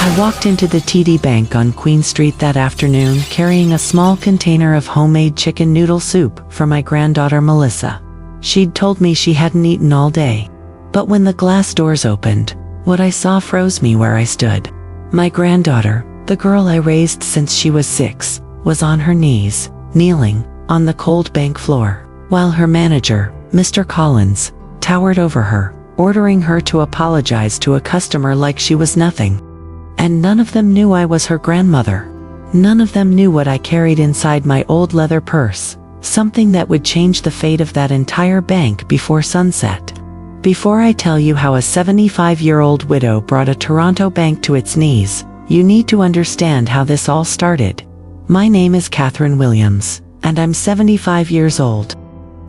I walked into the TD Bank on Queen Street that afternoon carrying a small container of homemade chicken noodle soup for my granddaughter Melissa. She'd told me she hadn't eaten all day. But when the glass doors opened, what I saw froze me where I stood. My granddaughter, the girl I raised since she was 6, was on her knees, kneeling, on the cold bank floor, while her manager, Mr. Collins, towered over her, ordering her to apologize to a customer like she was nothing. And none of them knew I was her grandmother. None of them knew what I carried inside my old leather purse, something that would change the fate of that entire bank before sunset. Before I tell you how a 75-year-old widow brought a Toronto bank to its knees, you need to understand how this all started. My name is Catherine Williams, and I'm 75 years old.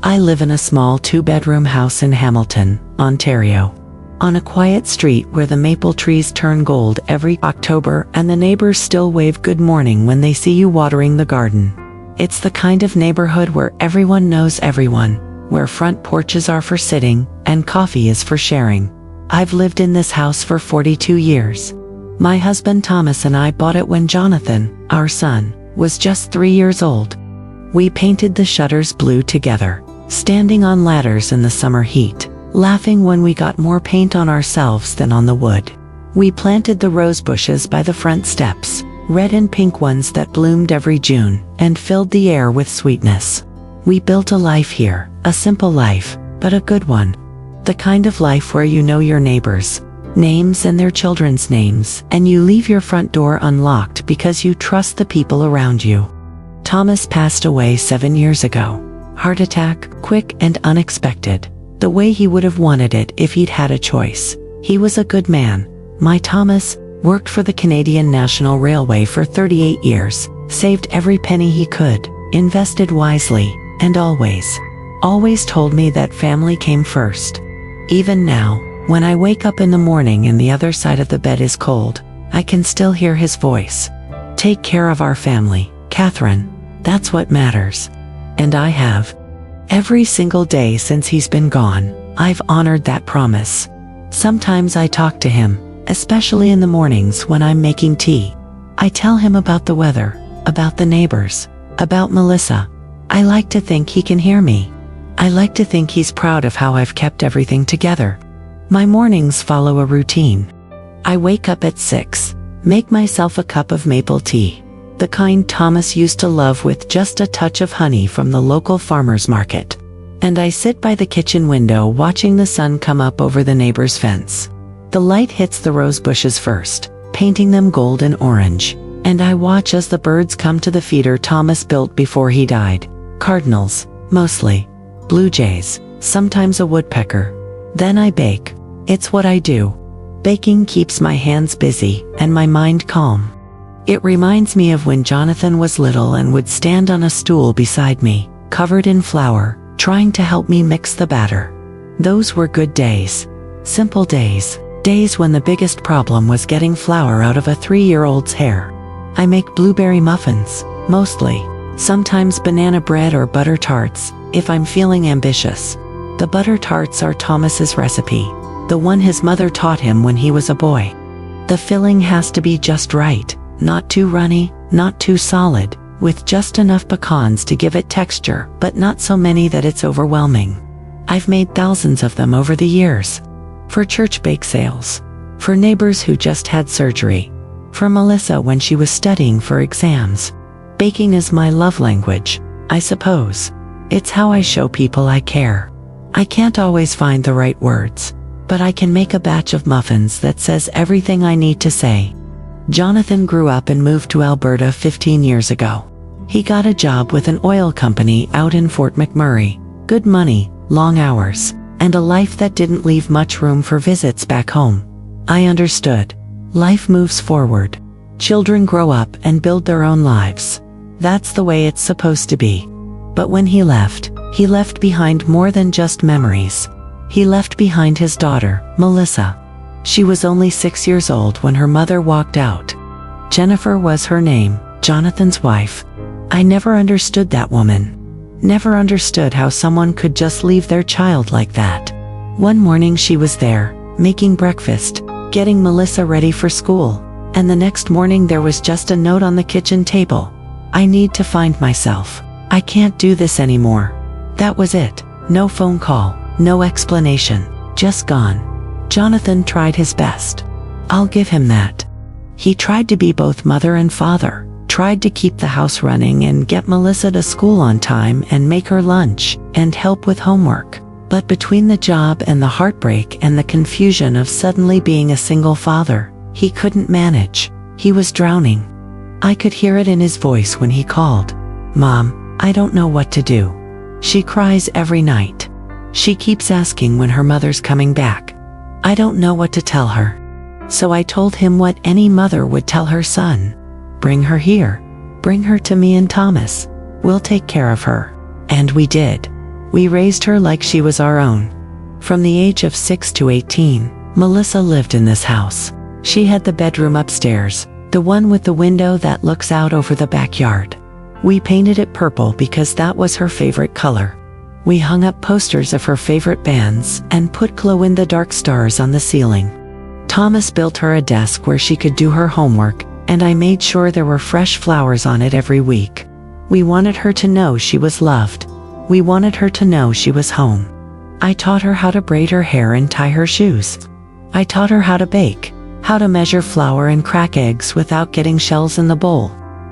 I live in a small 2-bedroom house in Hamilton, Ontario, on a quiet street where the maple trees turn gold every October and the neighbors still wave good morning when they see you watering the garden. It's the kind of neighborhood where everyone knows everyone, where front porches are for sitting and coffee is for sharing. I've lived in this house for 42 years. My husband Thomas and I bought it when Jonathan, our son, was just 3 years old. We painted the shutters blue together, standing on ladders in the summer heat, laughing when we got more paint on ourselves than on the wood. We planted the rose bushes by the front steps, red and pink ones that bloomed every June, and filled the air with sweetness. We built a life here, a simple life, but a good one. The kind of life where you know your neighbors' names and their children's names, and you leave your front door unlocked because you trust the people around you. Thomas passed away 7 years ago. Heart attack, quick and unexpected, the way he would have wanted it if he'd had a choice. He was a good man. My Thomas worked for the Canadian National Railway for 38 years, saved every penny he could, invested wisely, and always told me that family came first. Even now, when I wake up in the morning and the other side of the bed is cold, I can still hear his voice. Take care of our family, Catherine. That's what matters. And I have. Every single day since he's been gone, I've honored that promise. Sometimes I talk to him, especially in the mornings when I'm making tea. I tell him about the weather, about the neighbors, about Melissa. I like to think he can hear me. I like to think he's proud of how I've kept everything together. My mornings follow a routine. I wake up at 6, make myself a cup of maple tea, the kind Thomas used to love with just a touch of honey from the local farmer's market. And I sit by the kitchen window watching the sun come up over the neighbor's fence. The light hits the rose bushes first, painting them gold and orange, and I watch as the birds come to the feeder Thomas built before he died. Cardinals, mostly. Blue jays, sometimes a woodpecker. Then I bake. It's what I do. Baking keeps my hands busy and my mind calm. It reminds me of when Jonathan was little and would stand on a stool beside me, covered in flour, trying to help me mix the batter. Those were good days. Simple days. Days when the biggest problem was getting flour out of a 3-year-old's hair. I make blueberry muffins, mostly. Sometimes banana bread or butter tarts, if I'm feeling ambitious. The butter tarts are Thomas's recipe, the one his mother taught him when he was a boy. The filling has to be just right, not too runny, not too solid, with just enough pecans to give it texture, but not so many that it's overwhelming. I've made thousands of them over the years. For church bake sales. For neighbors who just had surgery. For Melissa when she was studying for exams. Baking is my love language, I suppose. It's how I show people I care. I can't always find the right words, but I can make a batch of muffins that says everything I need to say. Jonathan grew up and moved to Alberta 15 years ago. He got a job with an oil company out in Fort McMurray. Good money, long hours, and a life that didn't leave much room for visits back home. I understood. Life moves forward. Children grow up and build their own lives. That's the way it's supposed to be. But when he left behind more than just memories. He left behind his daughter, Melissa. She was only 6 years old when her mother walked out. Jennifer was her name, Jonathan's wife. I never understood that woman. Never understood how someone could just leave their child like that. One morning she was there, making breakfast, getting Melissa ready for school. And the next morning there was just a note on the kitchen table. I need to find myself. I can't do this anymore. That was it. No phone call, no explanation, just gone. Jonathan tried his best. I'll give him that. He tried to be both mother and father, tried to keep the house running and get Melissa to school on time and make her lunch and help with homework. But between the job and the heartbreak and the confusion of suddenly being a single father, he couldn't manage. He was drowning. I could hear it in his voice when he called. Mom, I don't know what to do. She cries every night. She keeps asking when her mother's coming back. I don't know what to tell her. So I told him what any mother would tell her son. Bring her here. Bring her to me and Thomas. We'll take care of her. And we did. We raised her like she was our own. From the age of 6 to 18, Melissa lived in this house. She had the bedroom upstairs, the one with the window that looks out over the backyard. We painted it purple because that was her favorite color. We hung up posters of her favorite bands and put glow-in-the-dark stars on the ceiling. Thomas built her a desk where she could do her homework, and I made sure there were fresh flowers on it every week. We wanted her to know she was loved. We wanted her to know she was home. I taught her how to braid her hair and tie her shoes. I taught her how to bake, how to measure flour and crack eggs without getting shells in the bowl.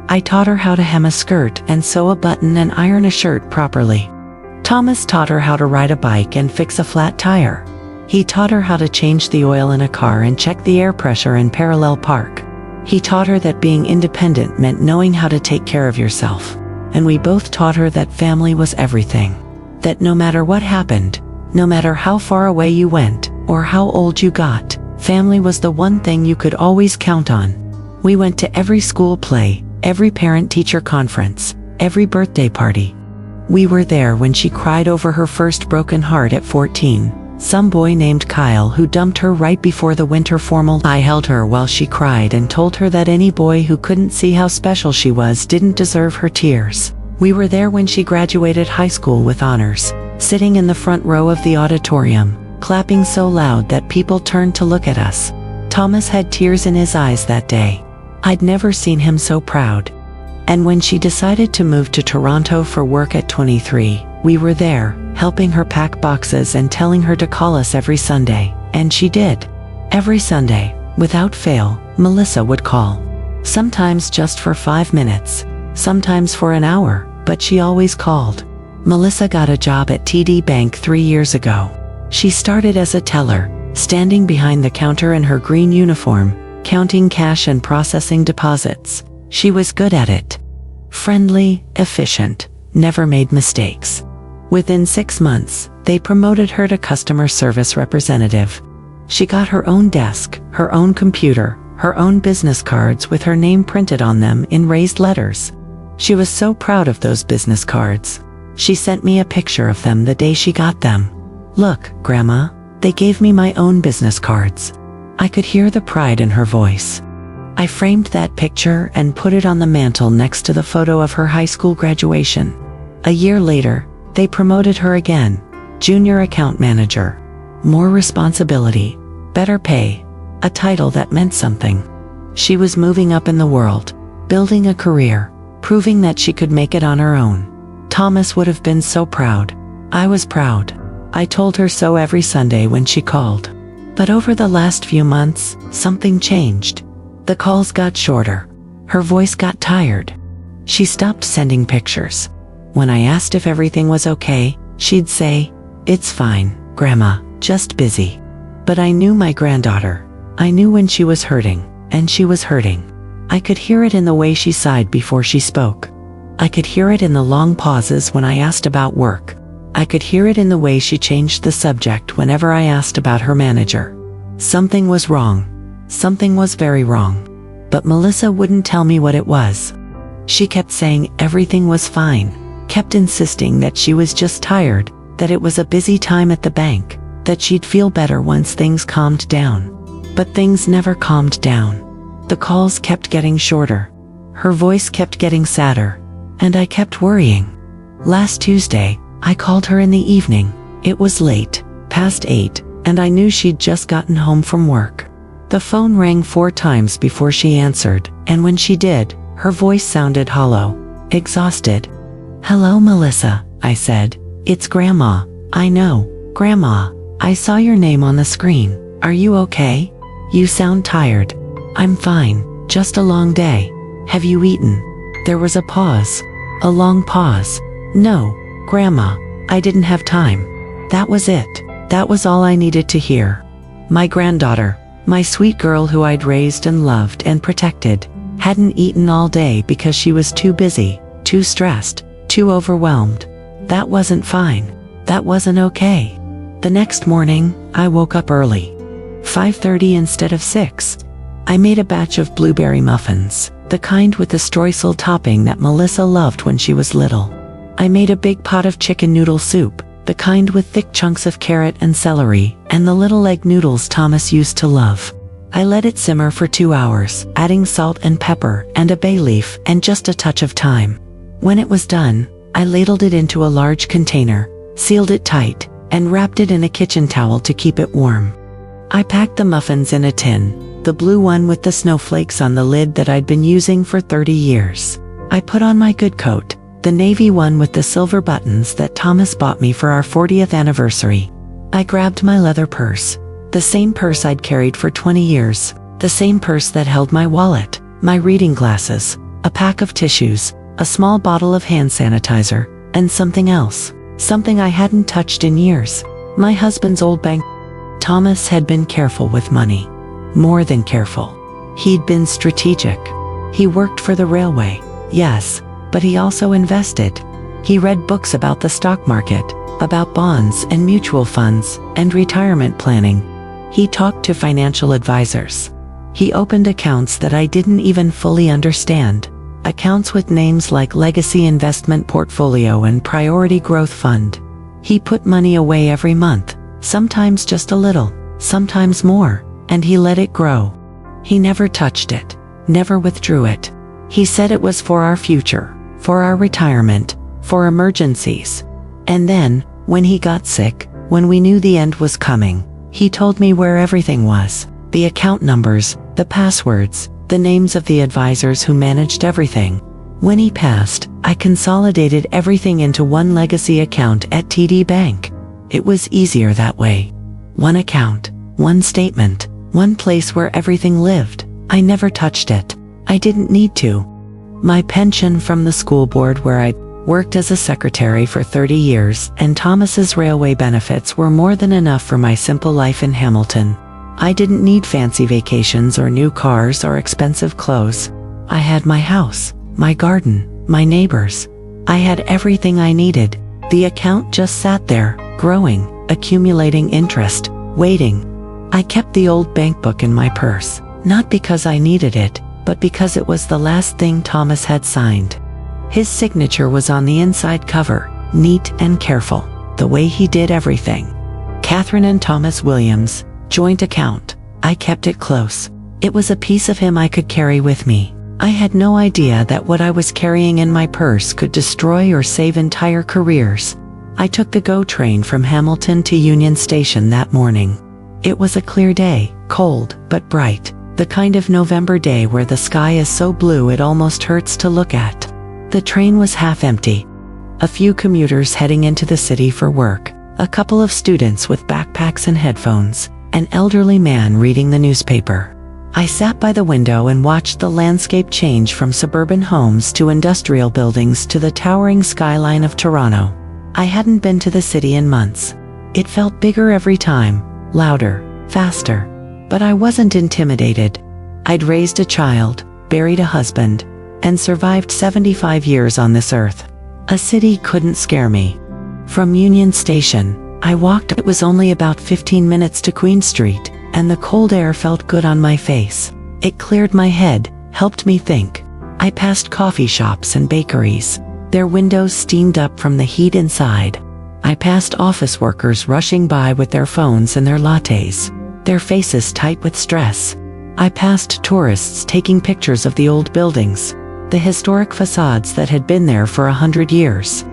I taught her how to hem a skirt and sew a button and iron a shirt properly. Thomas taught her how to ride a bike and fix a flat tire. He taught her how to change the oil in a car and check the air pressure and parallel park. He taught her that being independent meant knowing how to take care of yourself. And we both taught her that family was everything. That no matter what happened, no matter how far away you went, or how old you got, family was the one thing you could always count on. We went to every school play, every parent-teacher conference, every birthday party. We were there when she cried over her first broken heart at 14. Some boy named Kyle who dumped her right before the winter formal. I held her while she cried and told her that any boy who couldn't see how special she was didn't deserve her tears. We were there when she graduated high school with honors, sitting in the front row of the auditorium, clapping so loud that people turned to look at us. Thomas had tears in his eyes that day. I'd never seen him so proud. And when she decided to move to Toronto for work at 23, we were there, helping her pack boxes and telling her to call us every Sunday, and she did. Every Sunday, without fail, Melissa would call. Sometimes just for 5 minutes, sometimes for an hour, but she always called. Melissa got a job at TD Bank 3 years ago. She started as a teller, standing behind the counter in her green uniform, counting cash and processing deposits. She was good at it. Friendly, efficient, never made mistakes. Within 6 months, they promoted her to customer service representative. She got her own desk, her own computer, her own business cards with her name printed on them in raised letters. She was so proud of those business cards. She sent me a picture of them the day she got them. Look, Grandma, they gave me my own business cards. I could hear the pride in her voice. I framed that picture and put it on the mantle next to the photo of her high school graduation. A year later, they promoted her again, junior account manager. More responsibility, better pay, a title that meant something. She was moving up in the world, building a career, proving that she could make it on her own. Thomas would have been so proud. I was proud. I told her so every Sunday when she called. But over the last few months, something changed. The calls got shorter. Her voice got tired. She stopped sending pictures. When I asked if everything was okay, she'd say, "It's fine, Grandma, just busy." But I knew my granddaughter. I knew when she was hurting, and she was hurting. I could hear it in the way she sighed before she spoke. I could hear it in the long pauses when I asked about work. I could hear it in the way she changed the subject whenever I asked about her manager. Something was wrong. Something was very wrong. But Melissa wouldn't tell me what it was. She kept saying everything was fine, kept insisting that she was just tired, that it was a busy time at the bank, that she'd feel better once things calmed down. But things never calmed down. The calls kept getting shorter. Her voice kept getting sadder. And I kept worrying. Last Tuesday, I called her in the evening. It was late, past 8, and I knew she'd just gotten home from work. The phone rang 4 times before she answered, and when she did, her voice sounded hollow, exhausted. "Hello, Melissa," I said. "It's Grandma." "I know, Grandma. I saw your name on the screen. Are you okay? You sound tired." "I'm fine, just a long day. Have you eaten?" There was a pause. A long pause. "No, Grandma, I didn't have time." That was it. That was all I needed to hear. My granddaughter, my sweet girl who I'd raised and loved and protected, hadn't eaten all day because she was too busy, too stressed, too overwhelmed. That wasn't fine. That wasn't okay. The next morning, I woke up early. 5:30 instead of 6. I made a batch of blueberry muffins, the kind with the streusel topping that Melissa loved when she was little. I made a big pot of chicken noodle soup, the kind with thick chunks of carrot and celery, and the little egg noodles Thomas used to love. I let it simmer for 2 hours, adding salt and pepper and a bay leaf and just a touch of thyme. When it was done, I ladled it into a large container, sealed it tight, and wrapped it in a kitchen towel to keep it warm. I packed the muffins in a tin, the blue one with the snowflakes on the lid that I'd been using for 30 years. I put on my good coat, the navy one with the silver buttons that Thomas bought me for our 40th anniversary. I grabbed my leather purse, the same purse I'd carried for 20 years, the same purse that held my wallet, my reading glasses, a pack of tissues, a small bottle of hand sanitizer, and something else, something I hadn't touched in years, my husband's old bank. Thomas had been careful with money. More than careful. He'd been strategic. He worked for the railway, yes, but he also invested. He read books about the stock market, about bonds and mutual funds, and retirement planning. He talked to financial advisors. He opened accounts that I didn't even fully understand, accounts with names like Legacy Investment Portfolio and Priority Growth Fund. He put money away every month, sometimes just a little, sometimes more, and he let it grow. He never touched it, never withdrew it. He said it was for our future, for our retirement, for emergencies. And then, when he got sick, when we knew the end was coming, he told me where everything was, the account numbers, the passwords, the names of the advisors who managed everything. When he passed, I consolidated everything into one legacy account at TD Bank. It was easier that way. One account, one statement, one place where everything lived. I never touched it. I didn't need to. My pension from the school board where I'd worked as a secretary for 30 years and Thomas's railway benefits were more than enough for my simple life in Hamilton. I didn't need fancy vacations or new cars or expensive clothes. I had my house, my garden, my neighbors. I had everything I needed. The account just sat there, growing, accumulating interest, waiting. I kept the old bank book in my purse, not because I needed it, but because it was the last thing Thomas had signed. His signature was on the inside cover, neat and careful, the way he did everything. Catherine and Thomas Williams, joint account. I kept it close. It was a piece of him I could carry with me. I had no idea that what I was carrying in my purse could destroy or save entire careers. I took the GO train from Hamilton to Union Station that morning. It was a clear day, cold but bright, the kind of November day where the sky is so blue it almost hurts to look at. The train was half empty. A few commuters heading into the city for work, a couple of students with backpacks and headphones, an elderly man reading the newspaper. I sat by the window and watched the landscape change from suburban homes to industrial buildings to the towering skyline of Toronto. I hadn't been to the city in months. It felt bigger every time, louder, faster. But I wasn't intimidated. I'd raised a child, buried a husband, and survived 75 years on this earth. A city couldn't scare me. From Union Station, I walked. It was only about 15 minutes to Queen Street, and the cold air felt good on my face. It cleared my head, helped me think. I passed coffee shops and bakeries. Their windows steamed up from the heat inside. I passed office workers rushing by with their phones and their lattes, their faces tight with stress. I passed tourists taking pictures of the old buildings, the historic facades that had been there for 100 years.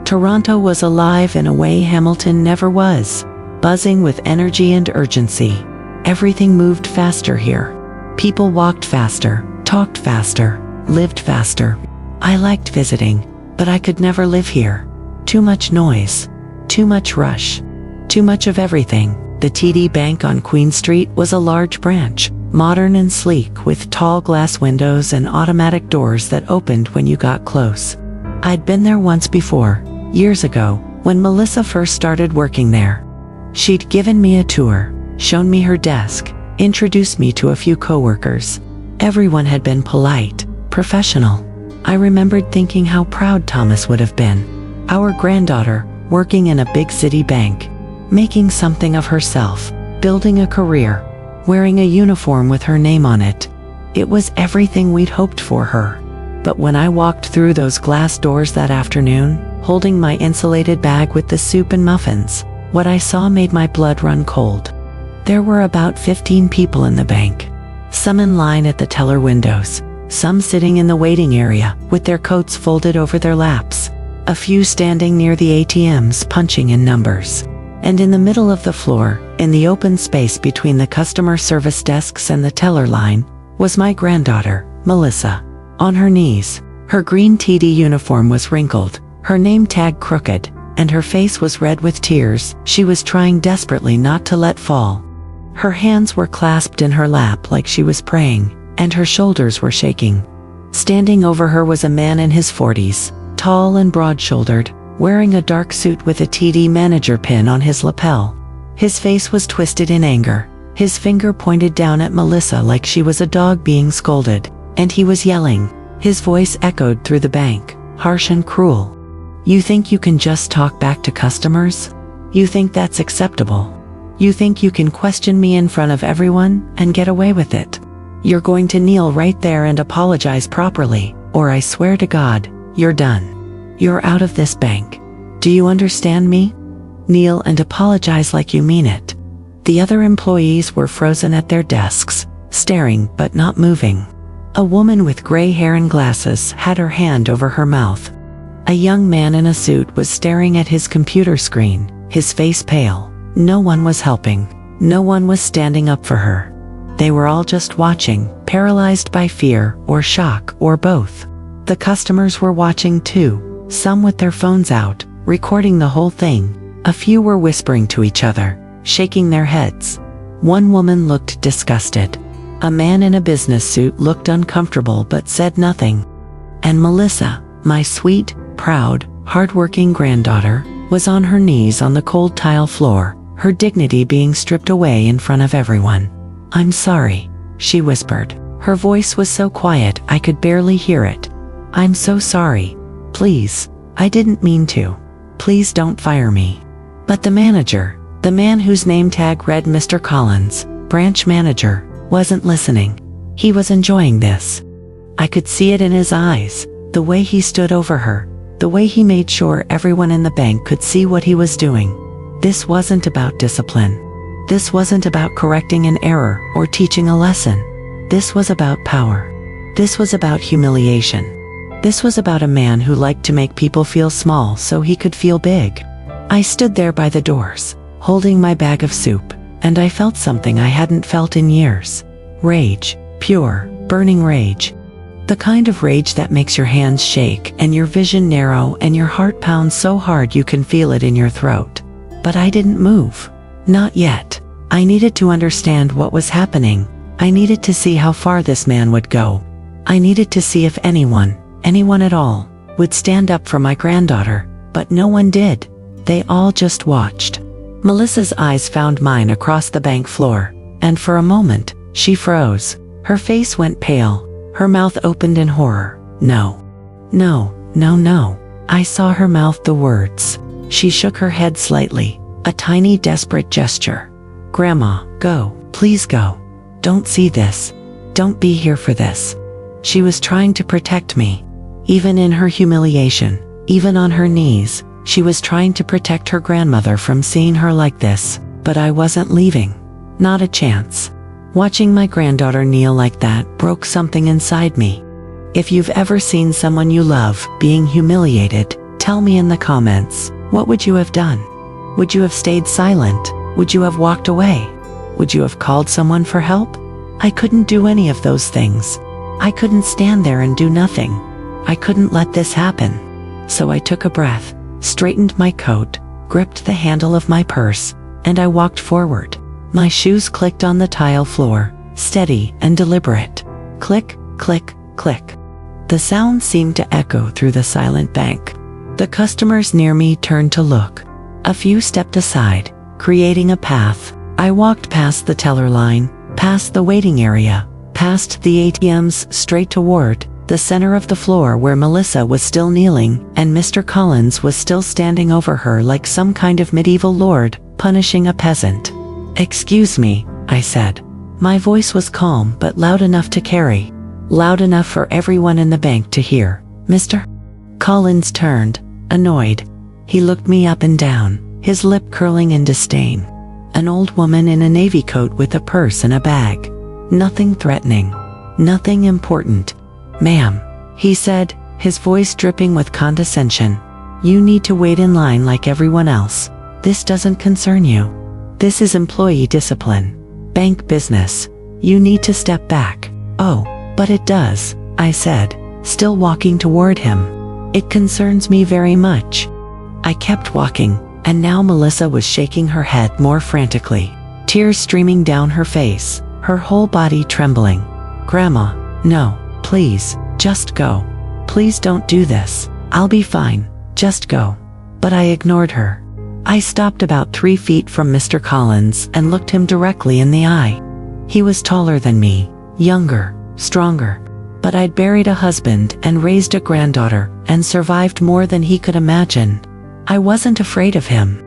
Toronto was alive in a way Hamilton never was, buzzing with energy and urgency. Everything moved faster here. People walked faster, talked faster, lived faster. I liked visiting, but I could never live here. Too much noise, too much rush, too much of everything. The TD Bank on Queen Street was a large branch, modern and sleek, with tall glass windows and automatic doors that opened when you got close. I'd been there once before, years ago, when Melissa first started working there. She'd given me a tour, shown me her desk, introduced me to a few coworkers. Everyone had been polite, professional. I remembered thinking how proud Thomas would have been. Our granddaughter, working in a big city bank, making something of herself, building a career, wearing a uniform with her name on it. It was everything we'd hoped for her. But when I walked through those glass doors that afternoon, holding my insulated bag with the soup and muffins, what I saw made my blood run cold. There were about 15 people in the bank. Some in line at the teller windows, some sitting in the waiting area with their coats folded over their laps, a few standing near the ATMs punching in numbers. And in the middle of the floor, in the open space between the customer service desks and the teller line, was my granddaughter, Melissa. On her knees, her green TD uniform was wrinkled, her name tag crooked, and her face was red with tears she was trying desperately not to let fall. Her hands were clasped in her lap like she was praying, and her shoulders were shaking. Standing over her was a man in his 40s, tall and broad-shouldered, wearing a dark suit with a TD manager pin on his lapel. His face was twisted in anger, his finger pointed down at Melissa like she was a dog being scolded, and he was yelling. His voice echoed through the bank, harsh and cruel. "You think you can just talk back to customers? You think that's acceptable? You think you can question me in front of everyone and get away with it? You're going to kneel right there and apologize properly, or I swear to God, you're done. You're out of this bank. Do you understand me? Kneel and apologize like you mean it." The other employees were frozen at their desks, staring but not moving. A woman with gray hair and glasses had her hand over her mouth. A young man in a suit was staring at his computer screen, his face pale. No one was helping. No one was standing up for her. They were all just watching, paralyzed by fear or shock or both. The customers were watching too, some with their phones out, recording the whole thing. A few were whispering to each other, shaking their heads. One woman looked disgusted. A man in a business suit looked uncomfortable but said nothing. And Melissa, my sweet, proud, hard-working granddaughter, was on her knees on the cold tile floor, her dignity being stripped away in front of everyone. "I'm sorry," she whispered. Her voice was so quiet I could barely hear it. "I'm so sorry. Please, I didn't mean to. Please don't fire me." But the manager, the man whose name tag read Mr. Collins, branch manager, wasn't listening. He was enjoying this. I could see it in his eyes, the way he stood over her, the way he made sure everyone in the bank could see what he was doing. This wasn't about discipline. This wasn't about correcting an error or teaching a lesson. This was about power. This was about humiliation. This was about a man who liked to make people feel small so he could feel big. I stood there by the doors, holding my bag of soup, and I felt something I hadn't felt in years. Rage, pure, burning rage. The kind of rage that makes your hands shake and your vision narrow and your heart pound so hard you can feel it in your throat. But I didn't move. Not yet. I needed to understand what was happening. I needed to see how far this man would go. I needed to see if anyone at all, would stand up for my granddaughter, but no one did. They all just watched. Melissa's eyes found mine across the bank floor, and for a moment, she froze. Her face went pale, her mouth opened in horror. No. No, no, no. I saw her mouth the words. She shook her head slightly, a tiny desperate gesture. "Grandma, go, please go. Don't see this. Don't be here for this." She was trying to protect me. Even in her humiliation, even on her knees, she was trying to protect her grandmother from seeing her like this, but I wasn't leaving. Not a chance. Watching my granddaughter kneel like that broke something inside me. If you've ever seen someone you love being humiliated, tell me in the comments, what would you have done? Would you have stayed silent? Would you have walked away? Would you have called someone for help? I couldn't do any of those things. I couldn't stand there and do nothing. I couldn't let this happen. So I took a breath, straightened my coat, gripped the handle of my purse, and I walked forward. My shoes clicked on the tile floor, steady and deliberate. Click, click, click. The sound seemed to echo through the silent bank. The customers near me turned to look. A few stepped aside, creating a path. I walked past the teller line, past the waiting area, past the ATMs, straight toward the center of the floor where Melissa was still kneeling and Mr. Collins was still standing over her like some kind of medieval lord, punishing a peasant. "Excuse me," I said. My voice was calm but loud enough to carry. Loud enough for everyone in the bank to hear. "Mr. Collins turned, annoyed. He looked me up and down, his lip curling in disdain. An old woman in a navy coat with a purse and a bag. Nothing threatening. Nothing important. "Ma'am," he said, his voice dripping with condescension. "You need to wait in line like everyone else. This doesn't concern you. This is employee discipline. Bank business. You need to step back." "Oh, but it does," I said, still walking toward him. "It concerns me very much." I kept walking, and now Melissa was shaking her head more frantically, tears streaming down her face, her whole body trembling. "Grandma, no, please, just go. Please don't do this. I'll be fine, just go." But I ignored her. I stopped about 3 feet from Mr. Collins and looked him directly in the eye. He was taller than me, younger, stronger. But I'd buried a husband and raised a granddaughter and survived more than he could imagine. I wasn't afraid of him.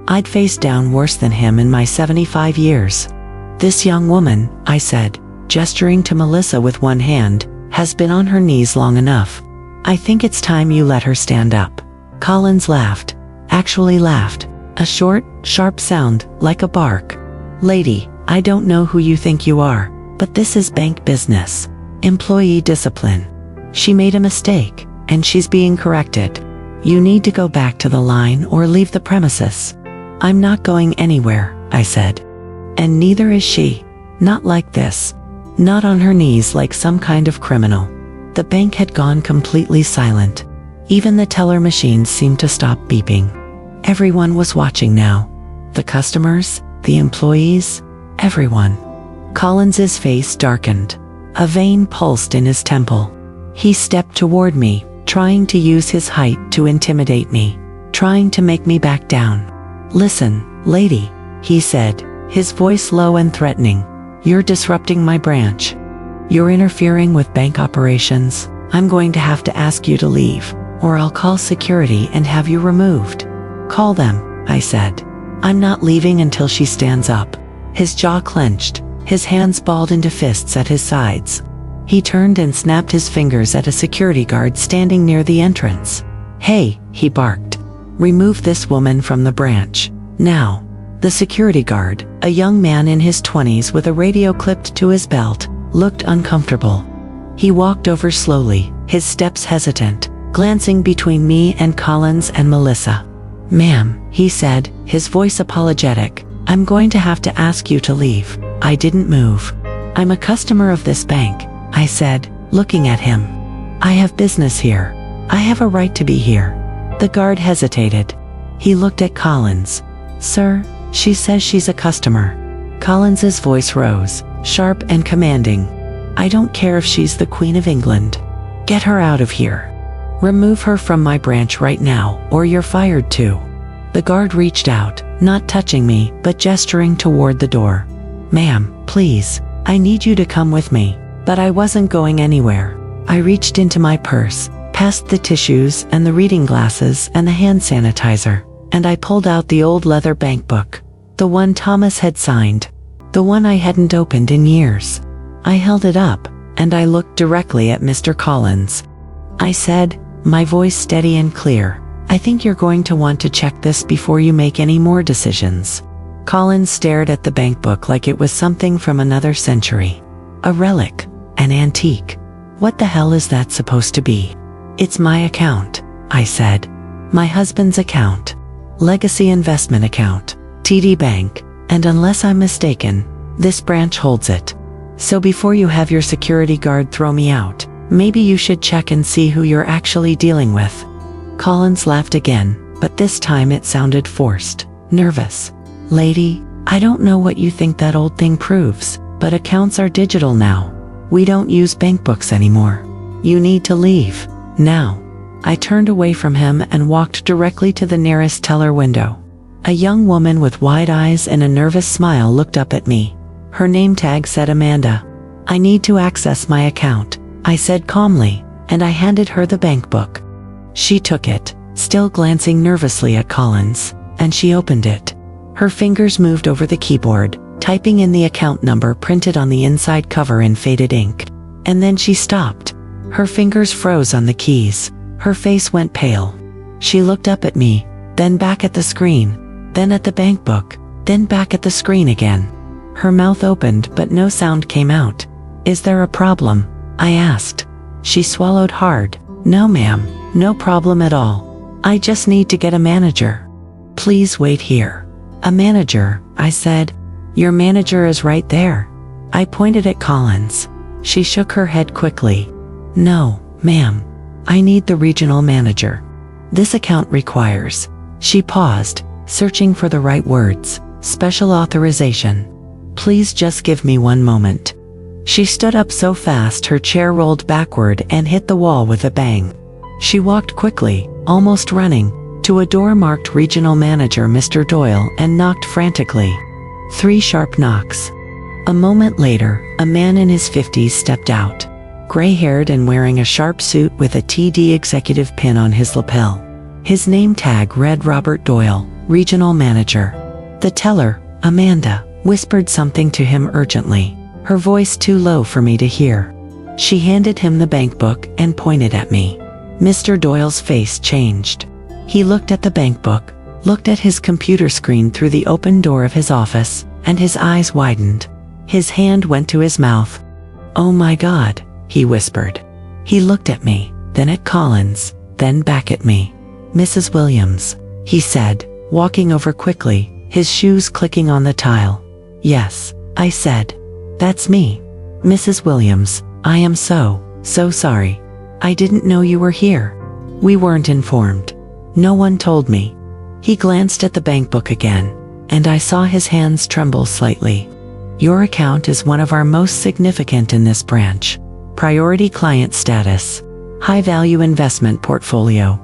I'd faced down worse than him in my 75 years. "This young woman," I said, gesturing to Melissa with one hand, "has been on her knees long enough. I think it's time you let her stand up." Collins laughed. Actually laughed. A short, sharp sound, like a bark. "Lady, I don't know who you think you are, but this is bank business. Employee discipline. She made a mistake, and she's being corrected. You need to go back to the line or leave the premises." "I'm not going anywhere," I said. "And neither is she. Not like this. Not on her knees like some kind of criminal." The bank had gone completely silent. Even the teller machines seemed to stop beeping. Everyone was watching now. The customers, the employees, everyone. Collins's face darkened. A vein pulsed in his temple. He stepped toward me, trying to use his height to intimidate me, trying to make me back down. "Listen, lady," he said, his voice low and threatening. "You're disrupting my branch. You're interfering with bank operations. I'm going to have to ask you to leave, or I'll call security and have you removed." "Call them," I said. "I'm not leaving until she stands up." His jaw clenched, his hands balled into fists at his sides. He turned and snapped his fingers at a security guard standing near the entrance. "Hey," he barked. "Remove this woman from the branch. Now." The security guard, a young man in his 20s with a radio clipped to his belt, looked uncomfortable. He walked over slowly, his steps hesitant, glancing between me and Collins and Melissa. "Ma'am," he said, his voice apologetic, "I'm going to have to ask you to leave." I didn't move. "I'm a customer of this bank," I said, looking at him. "I have business here. I have a right to be here." The guard hesitated. He looked at Collins. "Sir, she says she's a customer." Collins's voice rose, sharp and commanding. "I don't care if she's the Queen of England. Get her out of here. Remove her from my branch right now, or you're fired too." The guard reached out, not touching me, but gesturing toward the door. "Ma'am, please, I need you to come with me." But I wasn't going anywhere. I reached into my purse, past the tissues and the reading glasses and the hand sanitizer, and I pulled out the old leather bank book. The one Thomas had signed. The one I hadn't opened in years. I held it up, and I looked directly at Mr. Collins. I said, my voice steady and clear, "I think you're going to want to check this before you make any more decisions." Collins stared at the bank book like it was something from another century. A relic, an antique. "What the hell is that supposed to be?" "It's my account," I said. "My husband's account. Legacy investment account. TD Bank. And unless I'm mistaken, This branch holds it. So before you have your security guard throw me out, maybe you should check and see who you're actually dealing with." Collins laughed again, but this time it sounded forced, nervous. "Lady, I don't know what you think that old thing proves, but accounts are digital now. We don't use bank books anymore. You need to leave, now." I turned away from him and walked directly to the nearest teller window. A young woman with wide eyes and a nervous smile looked up at me. Her name tag said Amanda. "I need to access my account," I said calmly, and I handed her the bank book. She took it, still glancing nervously at Collins, and she opened it. Her fingers moved over the keyboard, typing in the account number printed on the inside cover in faded ink. And then she stopped. Her fingers froze on the keys. Her face went pale. She looked up at me, then back at the screen, then at the bank book, then back at the screen again. Her mouth opened but no sound came out. "Is there a problem?" I asked. She swallowed hard. "No ma'am, no problem at all. I just need to get a manager." "Please wait here." "A manager," I said. "Your manager is right there." I pointed at Collins. She shook her head quickly. "No, ma'am. I need the regional manager. This account requires." She paused, searching for the right words. "Special authorization. Please just give me one moment." She stood up so fast her chair rolled backward and hit the wall with a bang. She walked quickly, almost running, to a door marked Regional Manager Mr. Doyle and knocked frantically. 3 sharp knocks. A moment later, a man in his 50s stepped out. Gray-haired and wearing a sharp suit with a TD executive pin on his lapel. His name tag read Robert Doyle, Regional Manager. The teller, Amanda, whispered something to him urgently, her voice too low for me to hear. She handed him the bank book and pointed at me. Mr. Doyle's face changed. He looked at the bank book, looked at his computer screen through the open door of his office, and his eyes widened. His hand went to his mouth. "Oh my God," he whispered. He looked at me, then at Collins, then back at me. "Mrs. Williams," he said, walking over quickly, his shoes clicking on the tile. "Yes," I said. "That's me. Mrs. Williams, I am so sorry. I didn't know you were here. We weren't informed. No one told me." He glanced at the bank book again, and I saw his hands tremble slightly. "Your account is one of our most significant in this branch. Priority client status. High-value investment portfolio.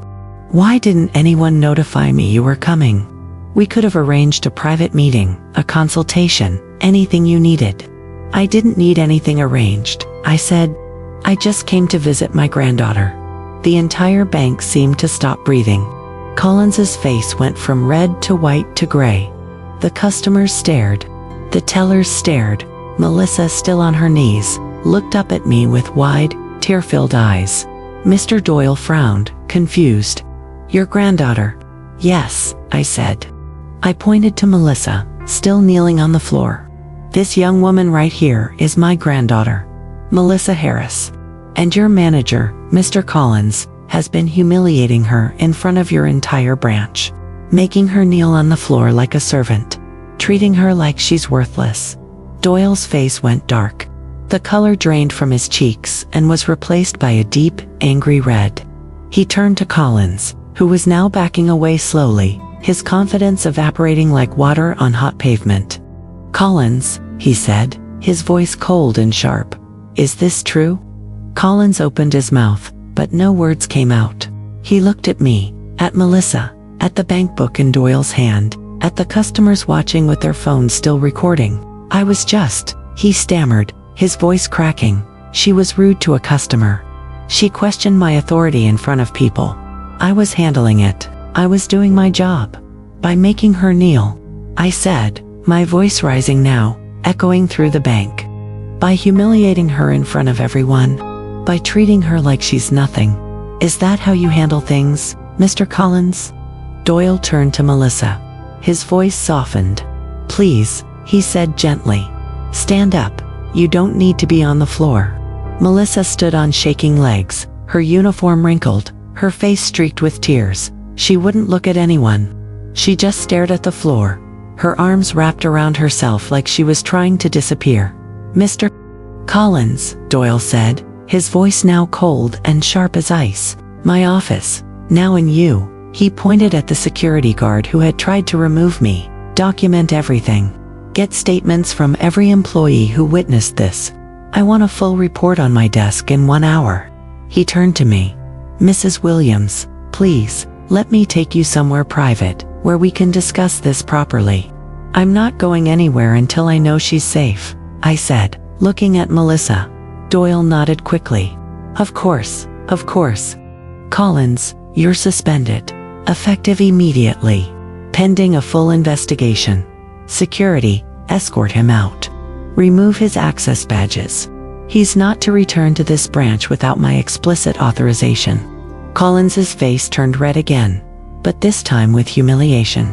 Why didn't anyone notify me you were coming? We could have arranged a private meeting, a consultation, anything you needed." "I didn't need anything arranged," I said. "I just came to visit my granddaughter." The entire bank seemed to stop breathing. Collins's face went from red to white to gray. The customers stared. The tellers stared. Melissa, still on her knees, looked up at me with wide, tear-filled eyes. Mr. Doyle frowned, confused. "Your granddaughter?" "Yes," I said. I pointed to Melissa, still kneeling on the floor. "This young woman right here is my granddaughter, Melissa Harris. And your manager, Mr. Collins, has been humiliating her in front of your entire branch, making her kneel on the floor like a servant, treating her like she's worthless." Doyle's face went dark. The color drained from his cheeks and was replaced by a deep, angry red. He turned to Collins, who was now backing away slowly, his confidence evaporating like water on hot pavement. "Collins," he said, his voice cold and sharp. "Is this true?" Collins opened his mouth, but no words came out. He looked at me, at Melissa, at the bank book in Doyle's hand, at the customers watching with their phones still recording. "I was just," he stammered, his voice cracking. "She was rude to a customer. She questioned my authority in front of people. I was handling it. I was doing my job. By making her kneel," I said, my voice rising now, echoing through the bank. "By humiliating her in front of everyone. By treating her like she's nothing. Is that how you handle things, Mr. Collins?" Doyle turned to Melissa. His voice softened. "Please," he said gently. "Stand up. You don't need to be on the floor." Melissa stood on shaking legs, her uniform wrinkled, her face streaked with tears. She wouldn't look at anyone. She just stared at the floor. her arms wrapped around herself like she was trying to disappear. "Mr. Collins," Doyle said, his voice now cold and sharp as ice. "My office, now in you." He pointed at the security guard who had tried to remove me. "Document everything. Get statements from every employee who witnessed this. I want a full report on my desk in 1 hour." He turned to me. "Mrs. Williams, please, let me take you somewhere private, where we can discuss this properly." "I'm not going anywhere until I know she's safe," I said, looking at Melissa. Doyle nodded quickly. Of course. "Collins, you're suspended. Effective immediately. Pending a full investigation. Security, escort him out. Remove his access badges. He's not to return to this branch without my explicit authorization." Collins's face turned red again, but this time with humiliation.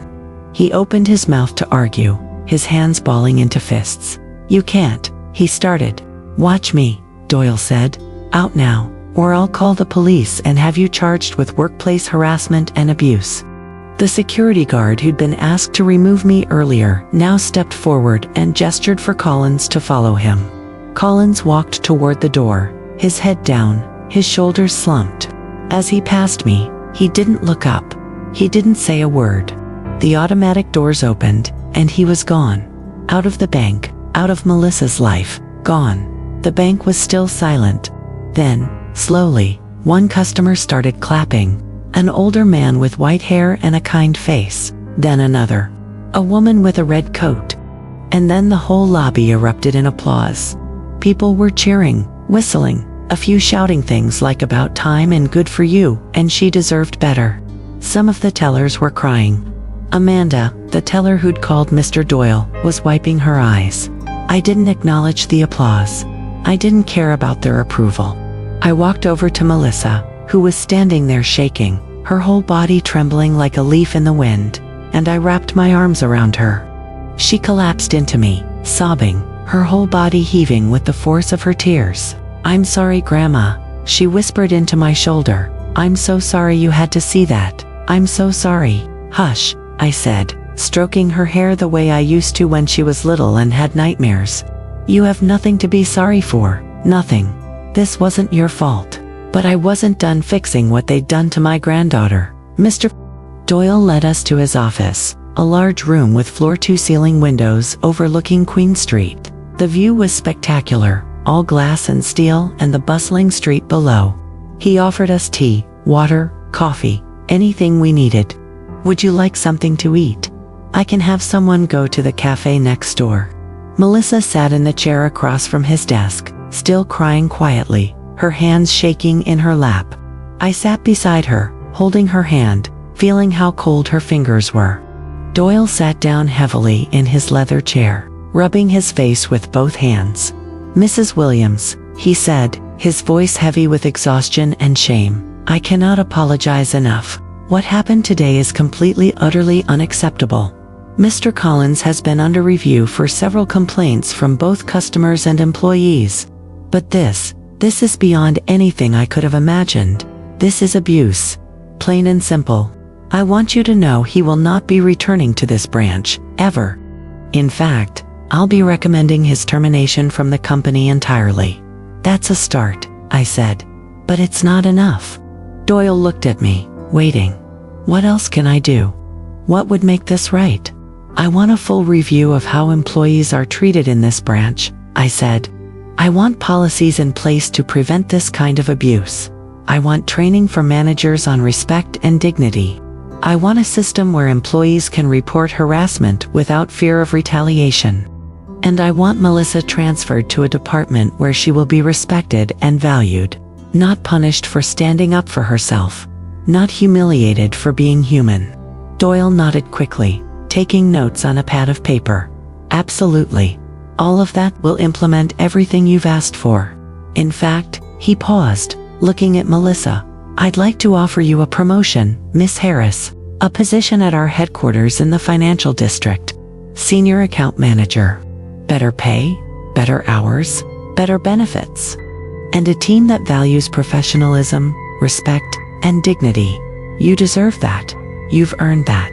He opened his mouth to argue, his hands balling into fists. "You can't," he started. "Watch me," Doyle said. "Out now, or I'll call the police and have you charged with workplace harassment and abuse." The security guard who'd been asked to remove me earlier now stepped forward and gestured for Collins to follow him. Collins walked toward the door, his head down, his shoulders slumped. As he passed me, he didn't look up. He didn't say a word. The automatic doors opened, and he was gone. Out of the bank, out of Melissa's life, gone. The bank was still silent. Then, slowly, one customer started clapping. An older man with white hair and a kind face. Then another. A woman with a red coat. And then the whole lobby erupted in applause. People were cheering, whistling, a few shouting things like "about time" and "good for you" and "she deserved better." Some of the tellers were crying. Amanda, the teller who'd called Mr. Doyle, was wiping her eyes. I didn't acknowledge the applause. I didn't care about their approval. I walked over to Melissa, who was standing there shaking, her whole body trembling like a leaf in the wind, and I wrapped my arms around her. She collapsed into me, sobbing, her whole body heaving with the force of her tears. "I'm sorry, Grandma," she whispered into my shoulder. "I'm so sorry you had to see that. I'm so sorry." "Hush," I said, stroking her hair the way I used to when she was little and had nightmares. "You have nothing to be sorry for, nothing. This wasn't your fault." But I wasn't done fixing what they'd done to my granddaughter. Mr. Doyle led us to his office, a large room with floor-to-ceiling windows overlooking Queen Street. The view was spectacular, all glass and steel and the bustling street below. He offered us tea, water, coffee, anything we needed. "Would you like something to eat? I can have someone go to the cafe next door." Melissa sat in the chair across from his desk, still crying quietly, her hands shaking in her lap. I sat beside her, holding her hand, feeling how cold her fingers were. Doyle sat down heavily in his leather chair, rubbing his face with both hands. "Mrs. Williams," he said, his voice heavy with exhaustion and shame, "I cannot apologize enough. What happened today is completely, utterly unacceptable. Mr. Collins has been under review for several complaints from both customers and employees. But this is beyond anything I could have imagined. This is abuse. Plain and simple. I want you to know he will not be returning to this branch, ever. In fact, I'll be recommending his termination from the company entirely." "That's a start," I said. "But it's not enough." Doyle looked at me, waiting. "What else can I do? What would make this right?" "I want a full review of how employees are treated in this branch," I said. "I want policies in place to prevent this kind of abuse. I want training for managers on respect and dignity. I want a system where employees can report harassment without fear of retaliation. And I want Melissa transferred to a department where she will be respected and valued, not punished for standing up for herself, not humiliated for being human." Doyle nodded quickly, taking notes on a pad of paper. "Absolutely. All of that will implement everything you've asked for. In fact," he paused, looking at Melissa, "I'd like to offer you a promotion, Miss Harris, a position at our headquarters in the financial district. Senior account manager. Better pay, better hours, better benefits. And a team that values professionalism, respect, and dignity. You deserve that. You've earned that."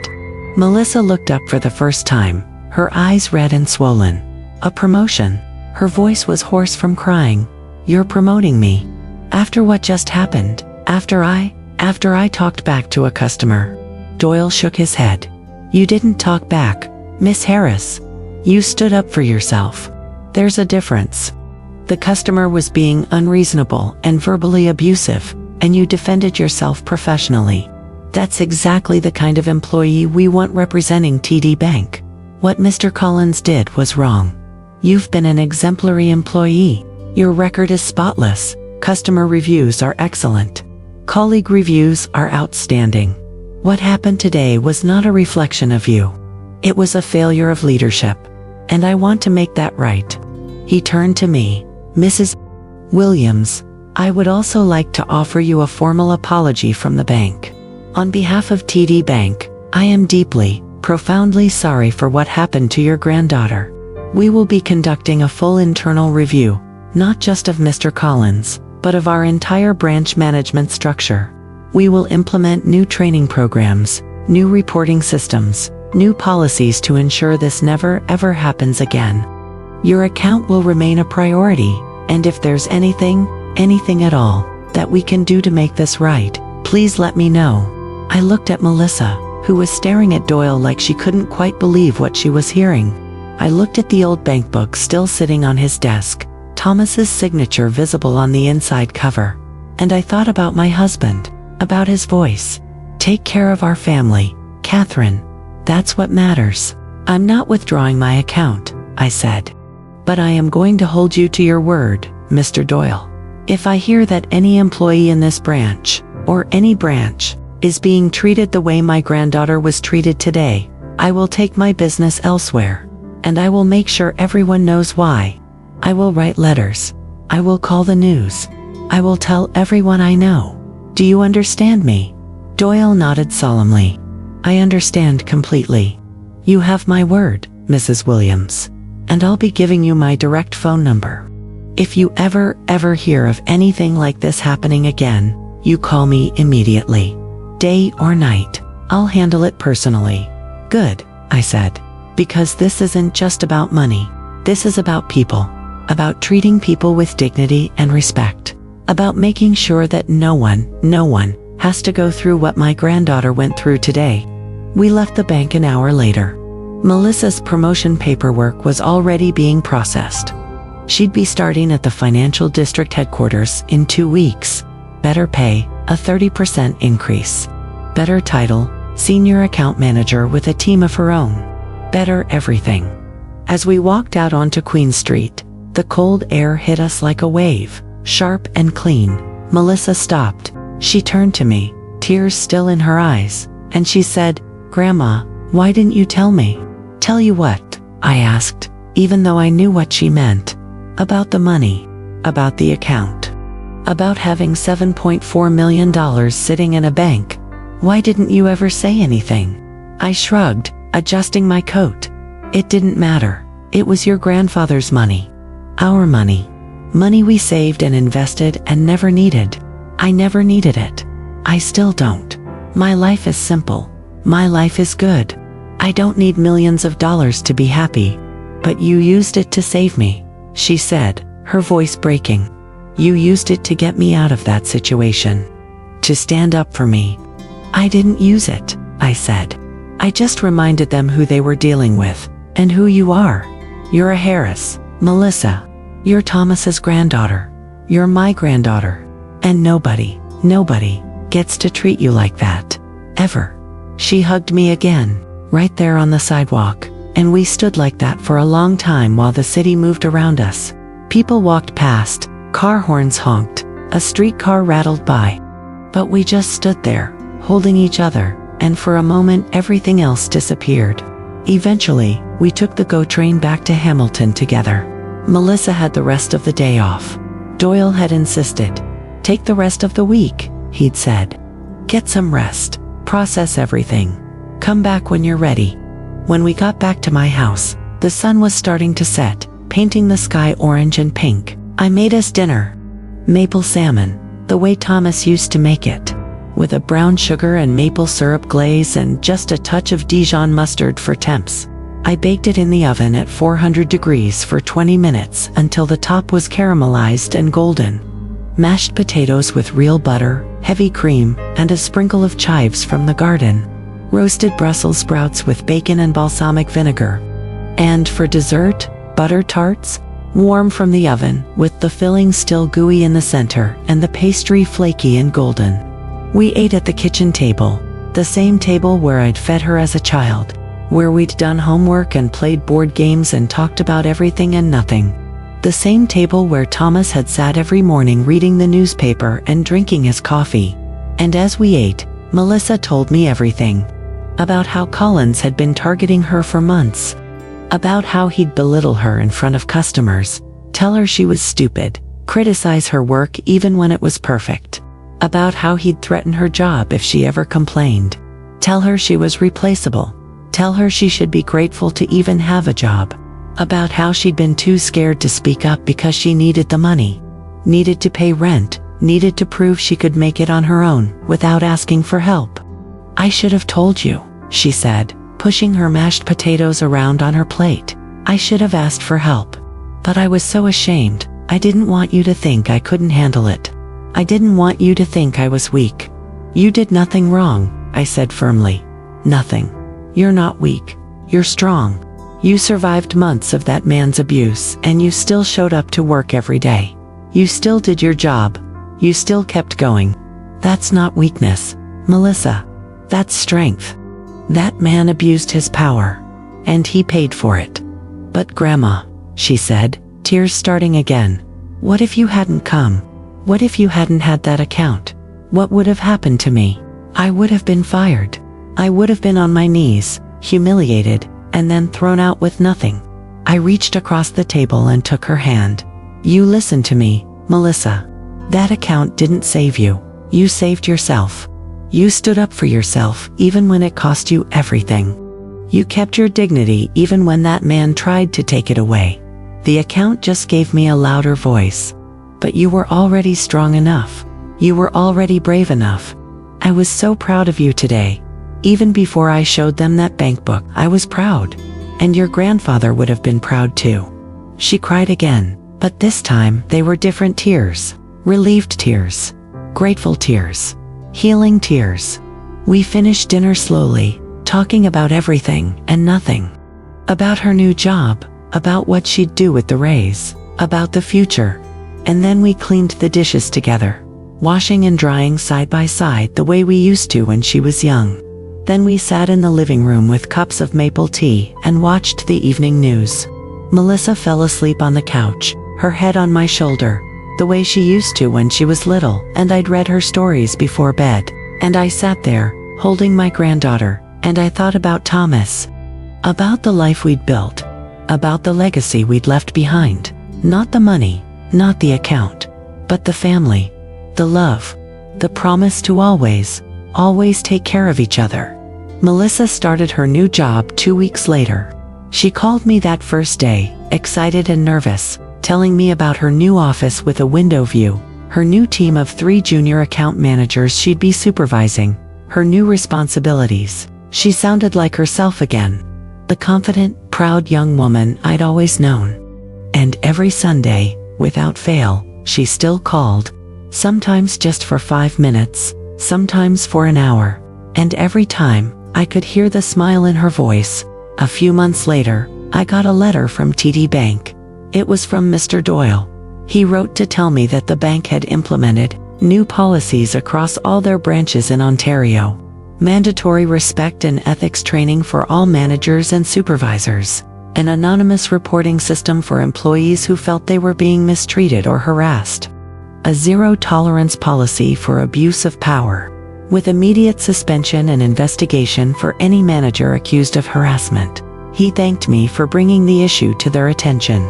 Melissa looked up for the first time, her eyes red and swollen. A promotion. Her voice was hoarse from crying. You're promoting me? After what just happened? After I talked back to a customer. Doyle shook his head. You didn't talk back, Miss Harris. You stood up for yourself. There's a difference. The customer was being unreasonable and verbally abusive, and you defended yourself professionally. That's exactly the kind of employee we want representing TD Bank. What Mr. Collins did was wrong. You've been an exemplary employee. Your record is spotless. Customer reviews are excellent. Colleague reviews are outstanding. What happened today was not a reflection of you. It was a failure of leadership. And I want to make that right. He turned to me. Mrs. Williams, I would also like to offer you a formal apology from the bank. On behalf of TD Bank, I am deeply, profoundly sorry for what happened to your granddaughter. We will be conducting a full internal review, not just of Mr. Collins, but of our entire branch management structure. We will implement new training programs, new reporting systems, new policies to ensure this never ever happens again. Your account will remain a priority, and if there's anything at all, that we can do to make this right, please let me know. I looked at Melissa, who was staring at Doyle like she couldn't quite believe what she was hearing. I looked at the old bank book still sitting on his desk, Thomas's signature visible on the inside cover. And I thought about my husband, about his voice. Take care of our family, Catherine. That's what matters. I'm not withdrawing my account, I said. But I am going to hold you to your word, Mr. Doyle. If I hear that any employee in this branch, or any branch, is being treated the way my granddaughter was treated today, I will take my business elsewhere. And I will make sure everyone knows why. I will write letters. I will call the news. I will tell everyone I know. Do you understand me? Doyle nodded solemnly. I understand completely. You have my word, Mrs. Williams. And I'll be giving you my direct phone number. If you ever hear of anything like this happening again, you call me immediately. Day or night, I'll handle it personally. Good, I said. Because this isn't just about money. This is about people. About treating people with dignity and respect. About making sure that no one has to go through what my granddaughter went through today. We left the bank an hour later. Melissa's promotion paperwork was already being processed. She'd be starting at the financial district headquarters in 2 weeks. Better pay, a 30% increase. Better title, senior account manager with a team of her own. Better everything. As we walked out onto Queen Street, the cold air hit us like a wave, sharp and clean. Melissa stopped. She turned to me, tears still in her eyes, and she said, Grandma, why didn't you tell me? Tell you what? I asked, even though I knew what she meant. About the money. About the account. About having $7.4 million sitting in a bank. Why didn't you ever say anything? I shrugged, adjusting my coat. It didn't matter. It was your grandfather's money. Our money. Money we saved and invested and never needed. I never needed it. I still don't. My life is simple. My life is good. I don't need millions of dollars to be happy. But you used it to save me, she said, her voice breaking. You used it to get me out of that situation. To stand up for me. I didn't use it, I said. I just reminded them who they were dealing with, and who you are. You're a Harris, Melissa. You're Thomas's granddaughter. You're my granddaughter. And nobody gets to treat you like that. Ever. She hugged me again, right there on the sidewalk, and we stood like that for a long time while the city moved around us. People walked past, car horns honked, a streetcar rattled by. But we just stood there, holding each other, and for a moment everything else disappeared. Eventually, we took the GO train back to Hamilton together. Melissa had the rest of the day off. Doyle had insisted. Take the rest of the week, he'd said. Get some rest. Process everything. Come back when you're ready. When we got back to my house, the sun was starting to set, painting the sky orange and pink. I made us dinner. Maple salmon, the way Thomas used to make it. With a brown sugar and maple syrup glaze and just a touch of Dijon mustard for temps. I baked it in the oven at 400 degrees for 20 minutes until the top was caramelized and golden. Mashed potatoes with real butter, heavy cream, and a sprinkle of chives from the garden. Roasted Brussels sprouts with bacon and balsamic vinegar. And for dessert, butter tarts, warm from the oven, with the filling still gooey in the center and the pastry flaky and golden. We ate at the kitchen table, the same table where I'd fed her as a child, where we'd done homework and played board games and talked about everything and nothing. The same table where Thomas had sat every morning reading the newspaper and drinking his coffee. And as we ate, Melissa told me everything. About how Collins had been targeting her for months. About how he'd belittle her in front of customers, tell her she was stupid, criticize her work even when it was perfect. About how he'd threaten her job if she ever complained. Tell her she was replaceable. Tell her she should be grateful to even have a job. About how she'd been too scared to speak up because she needed the money. Needed to pay rent, needed to prove she could make it on her own without asking for help. I should have told you, she said, pushing her mashed potatoes around on her plate. I should have asked for help. But I was so ashamed. I didn't want you to think I couldn't handle it. I didn't want you to think I was weak. You did nothing wrong, I said firmly. Nothing. You're not weak. You're strong. You survived months of that man's abuse, and you still showed up to work every day. You still did your job. You still kept going. That's not weakness, Melissa. That's strength. That man abused his power, and he paid for it. But Grandma, she said, tears starting again, what if you hadn't come? What if you hadn't had that account? What would have happened to me? I would have been fired. I would have been on my knees, humiliated, and then thrown out with nothing. I reached across the table and took her hand. You listen to me, Melissa. That account didn't save you. You saved yourself. You stood up for yourself even when it cost you everything. You kept your dignity even when that man tried to take it away. The account just gave me a louder voice. But you were already strong enough. You were already brave enough. I was so proud of you today. Even before I showed them that bank book, I was proud. And your grandfather would have been proud too. She cried again, but this time they were different tears. Relieved tears. Grateful tears. Healing tears. We finished dinner slowly, talking about everything and nothing. About her new job, about what she'd do with the raise, about the future. And then we cleaned the dishes together, washing and drying side by side the way we used to when she was young. Then we sat in the living room with cups of maple tea and watched the evening news. Melissa fell asleep on the couch, her head on my shoulder, the way she used to when she was little, and I'd read her stories before bed. And I sat there, holding my granddaughter, and I thought about Thomas. About the life we'd built. About the legacy we'd left behind. Not the money, not the account, but the family, the love, the promise to always take care of each other. Melissa started her new job 2 weeks later. She called me that first day, excited and nervous, telling me about her new office with a window view, her new team of 3 junior account managers she'd be supervising, her new responsibilities. She sounded like herself again, the confident, proud young woman I'd always known. And every Sunday, without fail, she still called, sometimes just for 5 minutes, sometimes for an hour. And every time, I could hear the smile in her voice. A few months later, I got a letter from TD Bank. It was from Mr. Doyle. He wrote to tell me that the bank had implemented new policies across all their branches in Ontario. Mandatory respect and ethics training for all managers and supervisors. An anonymous reporting system for employees who felt they were being mistreated or harassed. A zero-tolerance policy for abuse of power, with immediate suspension and investigation for any manager accused of harassment. He thanked me for bringing the issue to their attention.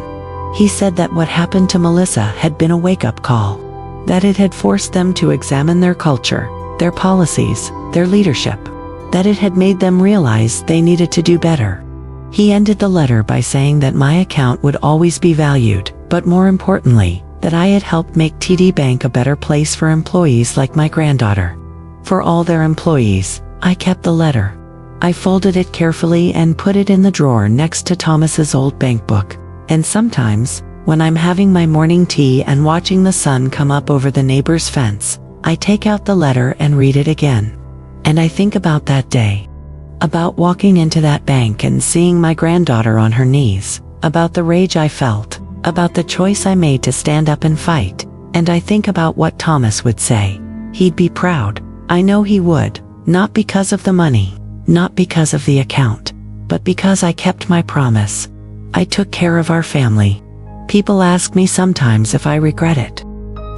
He said that what happened to Melissa had been a wake-up call, that it had forced them to examine their culture, their policies, their leadership, that it had made them realize they needed to do better. He ended the letter by saying that my account would always be valued, but more importantly, that I had helped make TD Bank a better place for employees like my granddaughter. For all their employees, I kept the letter. I folded it carefully and put it in the drawer next to Thomas's old bank book. And sometimes, when I'm having my morning tea and watching the sun come up over the neighbor's fence, I take out the letter and read it again. And I think about that day. About walking into that bank and seeing my granddaughter on her knees. About the rage I felt. About the choice I made to stand up and fight. And I think about what Thomas would say. He'd be proud. I know he would. Not because of the money. Not because of the account. But because I kept my promise. I took care of our family. People ask me sometimes if I regret it.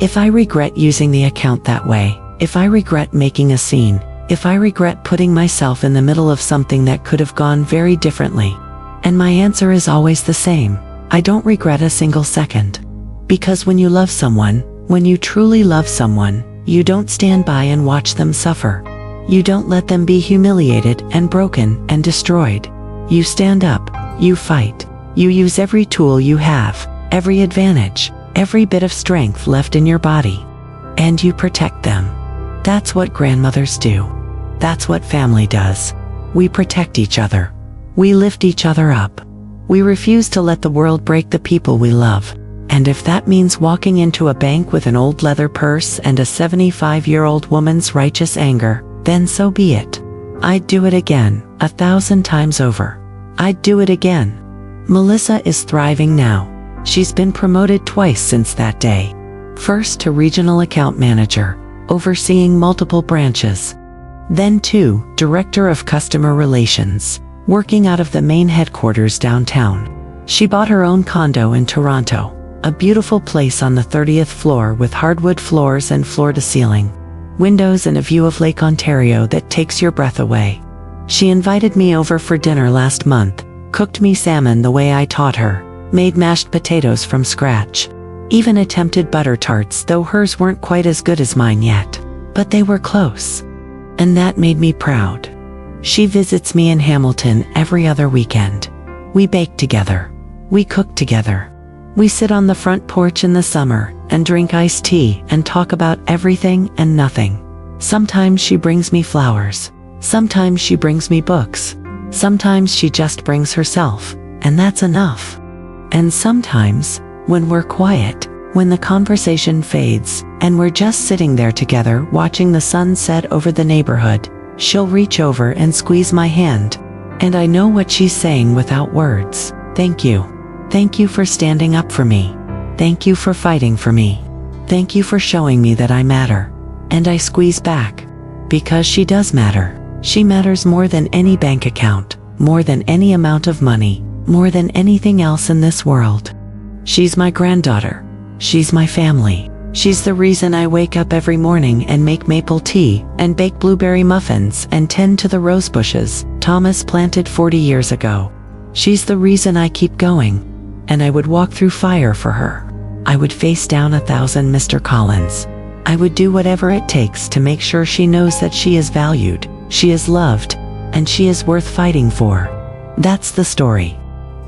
If I regret using the account that way. If I regret making a scene. If I regret putting myself in the middle of something that could have gone very differently. And my answer is always the same. I don't regret a single second. Because when you love someone, when you truly love someone, you don't stand by and watch them suffer. You don't let them be humiliated and broken and destroyed. You stand up, you fight, you use every tool you have, every advantage, every bit of strength left in your body. And you protect them. That's what grandmothers do. That's what family does. We protect each other. We lift each other up. We refuse to let the world break the people we love. And if that means walking into a bank with an old leather purse and a 75-year-old woman's righteous anger, then so be it. I'd do it again, 1,000 times over. I'd do it again. Melissa is thriving now. She's been promoted twice since that day. First to regional account manager, overseeing multiple branches. Then to director of customer relations, working out of the main headquarters downtown. She bought her own condo in Toronto, a beautiful place on the 30th floor with hardwood floors and floor-to-ceiling windows and a view of Lake Ontario that takes your breath away. She invited me over for dinner last month, cooked me salmon the way I taught her, made mashed potatoes from scratch, even attempted butter tarts, though hers weren't quite as good as mine yet. But they were close. And that made me proud. She visits me in Hamilton every other weekend. We bake together. We cook together. We sit on the front porch in the summer and drink iced tea and talk about everything and nothing. Sometimes she brings me flowers. Sometimes she brings me books. Sometimes she just brings herself, and that's enough. And sometimes, when we're quiet, when the conversation fades, and we're just sitting there together watching the sun set over the neighborhood, she'll reach over and squeeze my hand. And I know what she's saying without words. Thank you. Thank you for standing up for me. Thank you for fighting for me. Thank you for showing me that I matter. And I squeeze back. Because she does matter. She matters more than any bank account, more than any amount of money, more than anything else in this world. She's my granddaughter. She's my family. She's the reason I wake up every morning and make maple tea and bake blueberry muffins and tend to the rose bushes Thomas planted 40 years ago. She's the reason I keep going. And I would walk through fire for her. I would face down 1,000 Mr. Collins. I would do whatever it takes to make sure she knows that she is valued, she is loved, and she is worth fighting for. That's the story.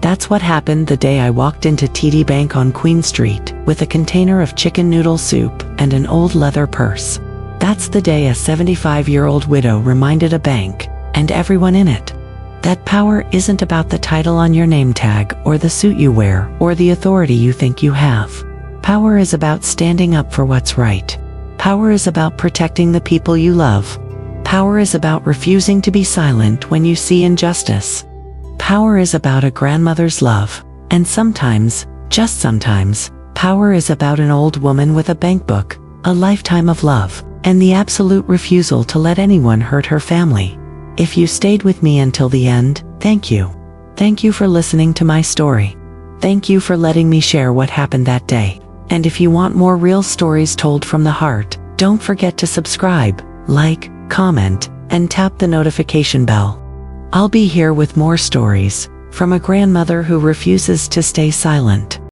That's what happened the day I walked into TD Bank on Queen Street with a container of chicken noodle soup and an old leather purse. That's the day a 75-year-old widow reminded a bank, and everyone in it, that power isn't about the title on your name tag or the suit you wear or the authority you think you have. Power is about standing up for what's right. Power is about protecting the people you love. Power is about refusing to be silent when you see injustice. Power is about a grandmother's love. And sometimes, just sometimes, power is about an old woman with a bank book, a lifetime of love, and the absolute refusal to let anyone hurt her family. If you stayed with me until the end, thank you. Thank you for listening to my story. Thank you for letting me share what happened that day. And if you want more real stories told from the heart, don't forget to subscribe, like, comment, and tap the notification bell. I'll be here with more stories from a grandmother who refuses to stay silent.